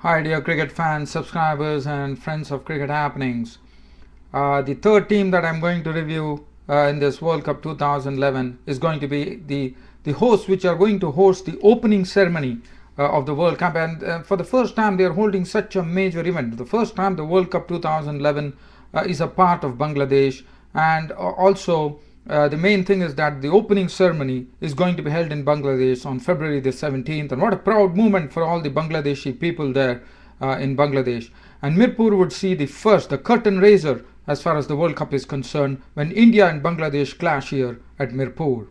Hi dear cricket fans, subscribers and friends of cricket happenings. The third team that I'm going to review in this World Cup 2011 is going to be the hosts which are going to host the opening ceremony of the World Cup, and for the first time they are holding such a major event. The first time the World Cup 2011 is a part of Bangladesh, and also the main thing is that the opening ceremony is going to be held in Bangladesh on February the 17th. And what a proud moment for all the Bangladeshi people there in Bangladesh. And Mirpur would see the curtain raiser as far as the World Cup is concerned, when India and Bangladesh clash here at Mirpur.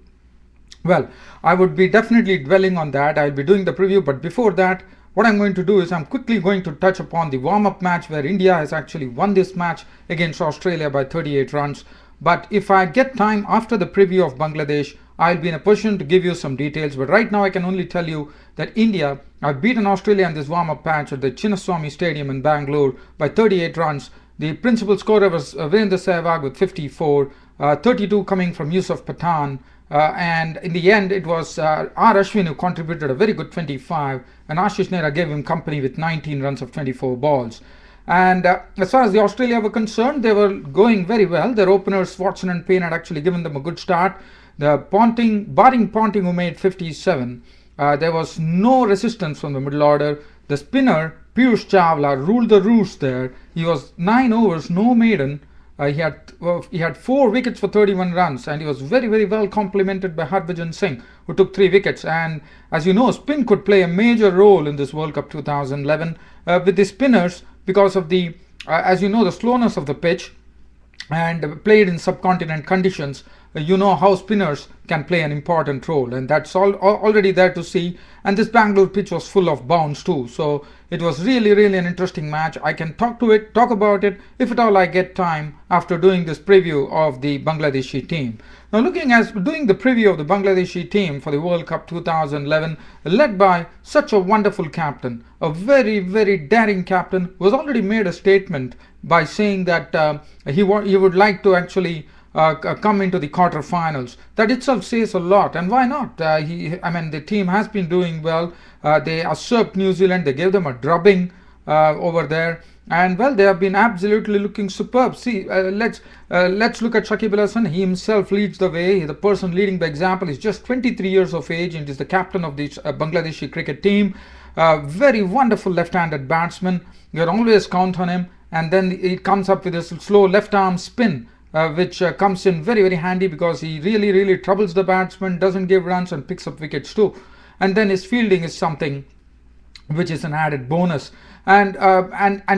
Well, I would be definitely dwelling on that. I'll be doing the preview, but before that, what I'm going to do is I'm quickly going to touch upon the warm-up match where India has actually won this match against Australia by 38 runs. But if I get time after the preview of Bangladesh, I'll be in a position to give you some details. But right now I can only tell you that India have beaten Australia in this warm-up match at the Chinnaswamy Stadium in Bangalore by 38 runs. The principal scorer was Virendra Sehwag with 54, 32 coming from Yusuf Pathan. And in the end, it was R. Ashwin who contributed a very good 25, and Ashish Nehra gave him company with 19 runs of 24 balls. And as far as the Australia were concerned, they were going very well. Their openers, Watson and Payne, had actually given them a good start. Barring Ponting, who made 57, there was no resistance from the middle order. The spinner, Piyush Chawla, ruled the roost there. He was 9 overs, no maiden. He had 4 wickets for 31 runs, and he was very, very well complemented by Harbhajan Singh, who took 3 wickets. And as you know, spin could play a major role in this World Cup 2011 with the spinners, because of the, as you know, the slowness of the pitch, and played in subcontinent conditions. You know how spinners can play an important role, and that's already there to see. And this Bangalore pitch was full of bounce too, so it was really, really an interesting match. I can talk about it if at all I get time after doing this preview of the Bangladeshi team. Now, doing the preview of the Bangladeshi team for the World Cup 2011, led by such a wonderful captain, a very, very daring captain, who has already made a statement by saying that he would like to actually come into the quarterfinals. That itself says a lot, and why not? The team has been doing well. They usurped New Zealand. They gave them a drubbing over there, and well, they have been absolutely looking superb. See, let's look at Shakib Al Hasan. He himself leads the way. The person leading the example is just 23 years of age and is the captain of the Bangladeshi cricket team. Very wonderful left-handed batsman. You can always count on him. And then he comes up with a slow left-arm spin, which comes in very, very handy, because he really, really troubles the batsman, doesn't give runs, and picks up wickets too. And then his fielding is something which is an added bonus. And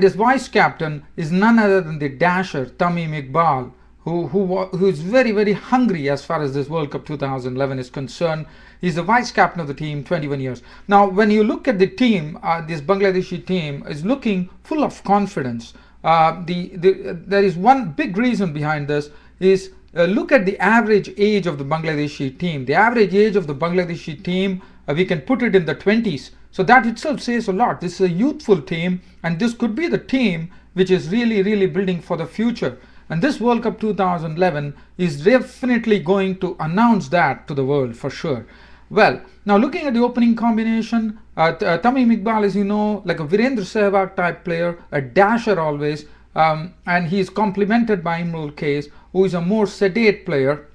his vice captain is none other than the dasher Tamim Iqbal, who is very, very hungry as far as this World Cup 2011 is concerned. He's the vice captain of the team, 21 years. Now, when you look at the team, this Bangladeshi team is looking full of confidence. There is one big reason behind this is look at the average age of the Bangladeshi team. The average age of the Bangladeshi team, we can put it in the 20s. So that itself says a lot. This is a youthful team, and this could be the team which is really, really building for the future. And this World Cup 2011 is definitely going to announce that to the world for sure. Well, now looking at the opening combination, Tamim Iqbal, as you know, like a Virendra Sehwag type player, a dasher always, and he is complemented by Imrul Kais, who is a more sedate player,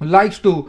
who likes to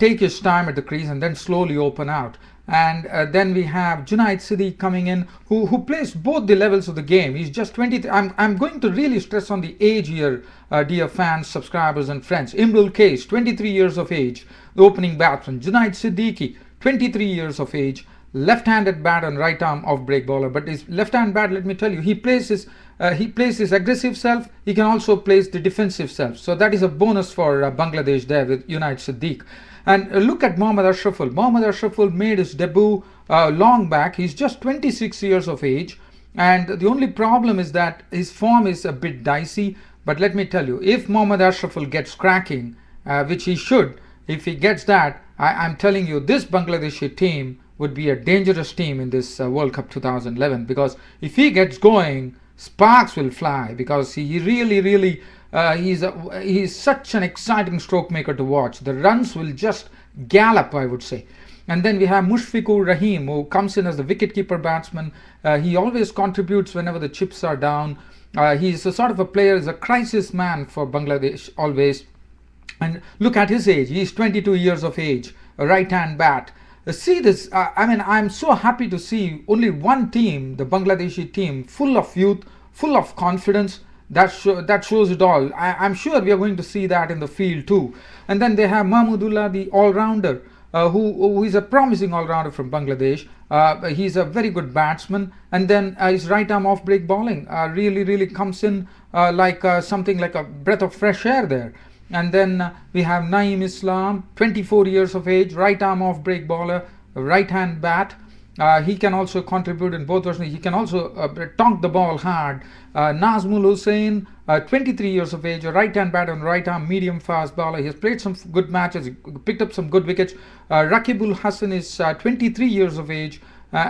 take his time at the crease and then slowly open out. And then we have Junaid Siddique coming in, who plays both the levels of the game. He's just 20. I'm going to really stress on the age here, dear fans, subscribers and friends. Imrul Kais, 23 years of age, the opening batsman. Junaid Siddique, 23 years of age, left-handed bat and right arm off-break bowler. But his left-hand bat, let me tell you, he plays his aggressive self. He can also play the defensive self. So that is a bonus for Bangladesh there with Junaid Siddique. And look at Mohammad Ashraful. Mohammad Ashraful made his debut long back. He's just 26 years of age. And the only problem is that his form is a bit dicey. But let me tell you, if Mohammad Ashraful gets cracking, which he should, if he gets that, I'm telling you, this Bangladeshi team would be a dangerous team in this World Cup 2011. Because if he gets going, sparks will fly, because he really, really he's such an exciting stroke maker to watch. The runs will just gallop, I would say. And then we have Mushfiqur Rahim, who comes in as the wicketkeeper batsman. He always contributes whenever the chips are down. He's a sort of a player, is a crisis man for Bangladesh always. And look at his age. He's 22 years of age, a right-hand bat. See this, I'm so happy to see only one team, the Bangladeshi team, full of youth, full of confidence. That shows it all. I'm sure we are going to see that in the field too. And then they have Mahmudullah, the all-rounder, who is a promising all-rounder from Bangladesh. He's a very good batsman. And then his right-arm off-break bowling really comes in like something like a breath of fresh air there. And then we have Naeem Islam, 24 years of age, right-arm off-break bowler, right-hand bat. He can also contribute in both versions. He can also tonk the ball hard. Nazmul Hussain, 23 years of age, a right-hand bat and right-arm medium-fast bowler. He has played some good matches, he picked up some good wickets. Rakibul Hassan is 23 years of age.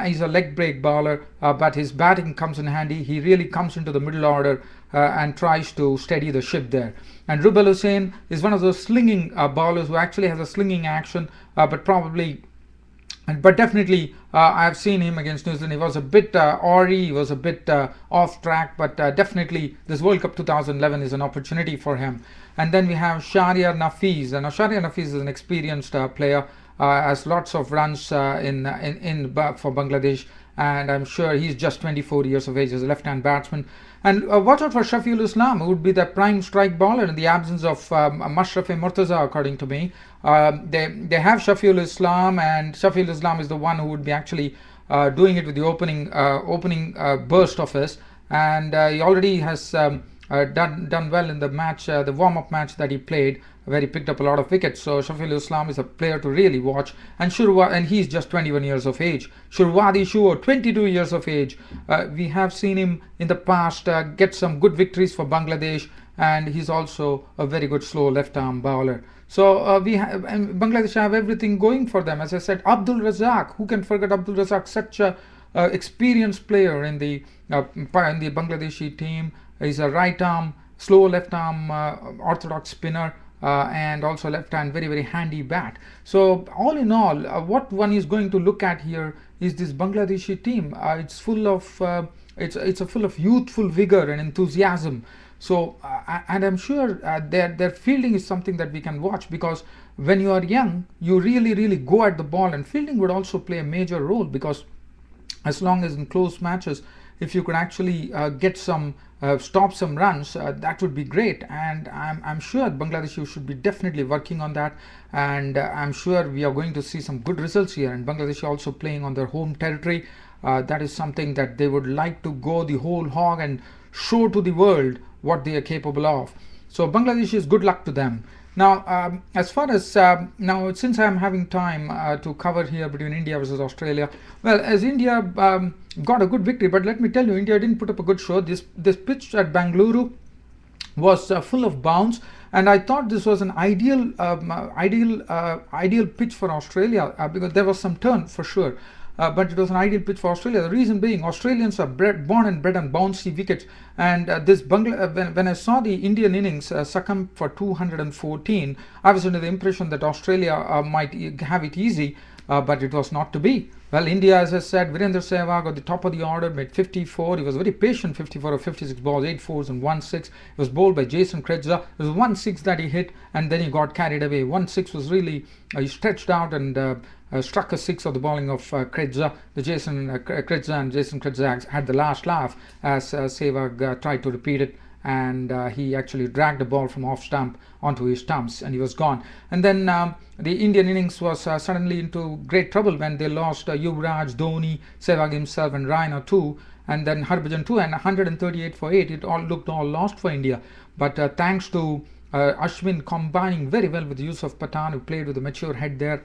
He's a leg break bowler, but his batting comes in handy. He really comes into the middle order and tries to steady the ship there. And Rubal Hussain is one of those slinging bowlers who actually has a slinging action, but definitely I've seen him against New Zealand. He was a bit awry, he was a bit off track, but definitely this World Cup 2011 is an opportunity for him. And then we have Shahriar Nafiz. Now Shahriar Nafiz is an experienced player, has lots of runs for Bangladesh, and I'm sure he's just 24 years of age as a left-hand batsman. And watch out for Shafiul Islam, who would be the prime strike bowler in the absence of Mashraf-e Murtaza, according to me. They have Shafiul Islam, and Shafiul Islam is the one who would be actually doing it with the opening burst of his. And he already has done well in the match, the warm-up match that he played, where he picked up a lot of wickets. So Shafiul Islam is a player to really watch. And he's just 21 years of age. Shurwadi Shuo, 22 years of age. We have seen him in the past get some good victories for Bangladesh, and he's also a very good slow left-arm bowler. So Bangladesh have everything going for them. As I said, Abdul Razak, who can forget Abdul Razak, such a experienced player in the Bangladeshi team. He's a right-arm, slow left-arm orthodox spinner. And also left-hand, very handy bat. So all in all, what one is going to look at here is this Bangladeshi team. It's full of it's full of youthful vigor and enthusiasm. So and I'm sure their fielding is something that we can watch, because when you are young, you really go at the ball, and fielding would also play a major role, because as long as in close matches, if you could actually get some stop some runs, that would be great. And I'm sure Bangladesh should be definitely working on that, and I'm sure we are going to see some good results here. And Bangladesh also playing on their home territory. That is something that they would like to go the whole hog and show to the world what they are capable of. So Bangladesh is good luck to them. Now, as far as now, since I'm having time to cover here between India versus Australia, well, as India got a good victory, but let me tell you, India didn't put up a good show. This pitch at Bangalore was full of bounce, and I thought this was an ideal pitch for Australia because there was some turn for sure. But it was an ideal pitch for Australia. The reason being, Australians are born and bred on bouncy wickets, and when I saw the Indian innings succumb for 214, I was under the impression that Australia might have it easy, but it was not to be. Well, India, as I said, Virender Sehwag at the top of the order made 54. He was very patient, 54 of 56 balls, 8 fours and 1 6. He was bowled by Jason Krejza. It was 1 6 that he hit, and then he got carried away. 1 6 was really, he stretched out and struck a 6 of the bowling of Krejza. Krejza and Jason Krejza had the last laugh as Sehwag tried to repeat it, and he actually dragged the ball from off stump onto his stumps, and he was gone. And then the Indian innings was suddenly into great trouble when they lost Yuvraj, Dhoni, Sehwag himself, and Raina too, and then Harbhajan too, and 138 for 8. It all looked lost for India. But thanks to Ashwin combining very well with Yusuf Pathan, who played with a mature head there.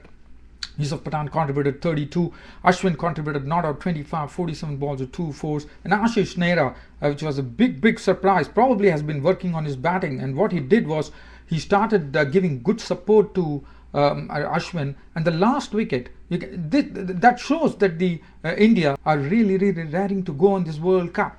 Yusuf Pathan contributed 32, Ashwin contributed not out 25, 47 balls with 2 fours, and Ashish Nehra, which was a big surprise, probably has been working on his batting, and what he did was he started giving good support to Ashwin, and the last wicket, that shows that the India are really raring to go on this World Cup.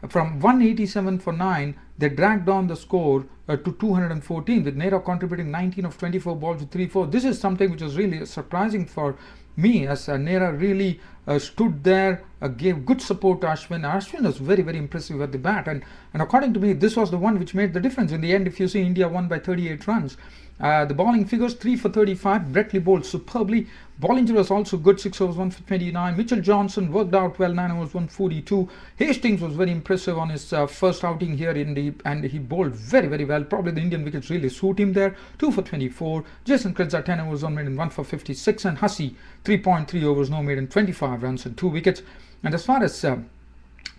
From 187 for 9, they dragged down the score to 214, with Nehra contributing 19 of 24 balls with 3 4. This is something which was really surprising for me as Nehra really stood there, gave good support to Ashwin. Ashwin was very, very impressive at the bat, and according to me, this was the one which made the difference. In the end, if you see, India won by 38 runs. The bowling figures, 3 for 35. Bretley bowled superbly. Bollinger was also good, 6 overs, 1 for 29. Mitchell Johnson worked out well, 9 overs, 142. Hastings was very impressive on his first outing here and he bowled very, very well. Probably the Indian wickets really suit him there, 2 for 24. Jason Krejza, 10 overs, 1 maiden, 1 for 56. And Hussey, 3.3 overs, no maiden, 25 runs and 2 wickets. And as far as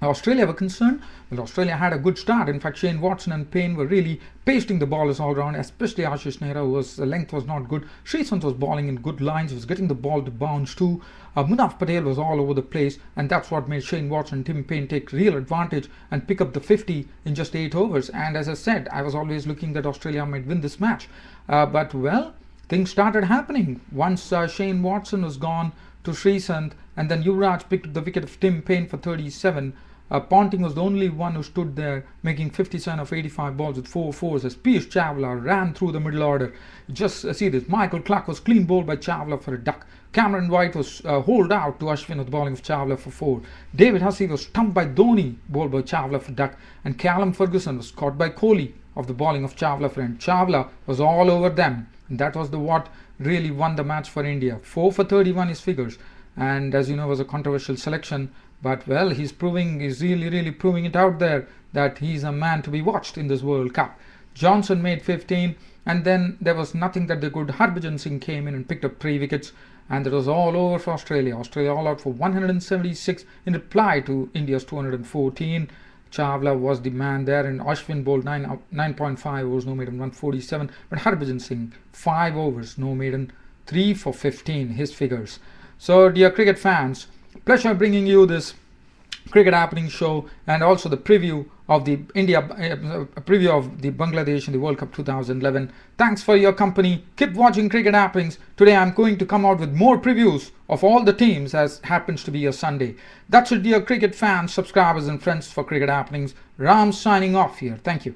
Australia were concerned, well, Australia had a good start. In fact, Shane Watson and Payne were really pasting the ballers all around, especially Ashish Nehra, whose length was not good. Sreesanth was bowling in good lines, was getting the ball to bounce too. Munaf Patel was all over the place, and that's what made Shane Watson and Tim Payne take real advantage and pick up the 50 in just 8 overs. And as I said, I was always looking that Australia might win this match. But, well, things started happening. Once Shane Watson was gone to Sreesanth, and then Yuvraj picked up the wicket of Tim Payne for 37. Ponting was the only one who stood there, making 57 of 85 balls with 4 fours as Piyush Chawla ran through the middle order. Just see this. Michael Clarke was clean bowled by Chawla for a duck. Cameron White was holed out to Ashwin with the bowling of Chawla for 4. David Hussey was stumped by Dhoni, bowled by Chawla for duck. And Callum Ferguson was caught by Kohli of the bowling of Chawla for end. Chawla was all over them. And that was the what really won the match for India. 4 for 31 his figures. And as you know, was a controversial selection. But, well, he's really proving it out there that he's a man to be watched in this World Cup. Johnson made 15, and then there was nothing that they could. Harbhajan Singh came in and picked up 3 wickets, and it was all over for Australia. Australia all out for 176 in reply to India's 214. Chawla was the man there, and Ashwin bowled 9.5 overs, no maiden, 147. But Harbhajan Singh, 5 overs, no maiden, 3 for 15, his figures. So, dear cricket fans, pleasure bringing you this Cricket Happening show and also the preview of the preview of the Bangladesh in the World Cup 2011. Thanks for your company. Keep watching Cricket Happenings. Today I'm going to come out with more previews of all the teams as happens to be a Sunday. That's it, dear cricket fans, subscribers and friends for Cricket Happenings. Ram signing off here. Thank you.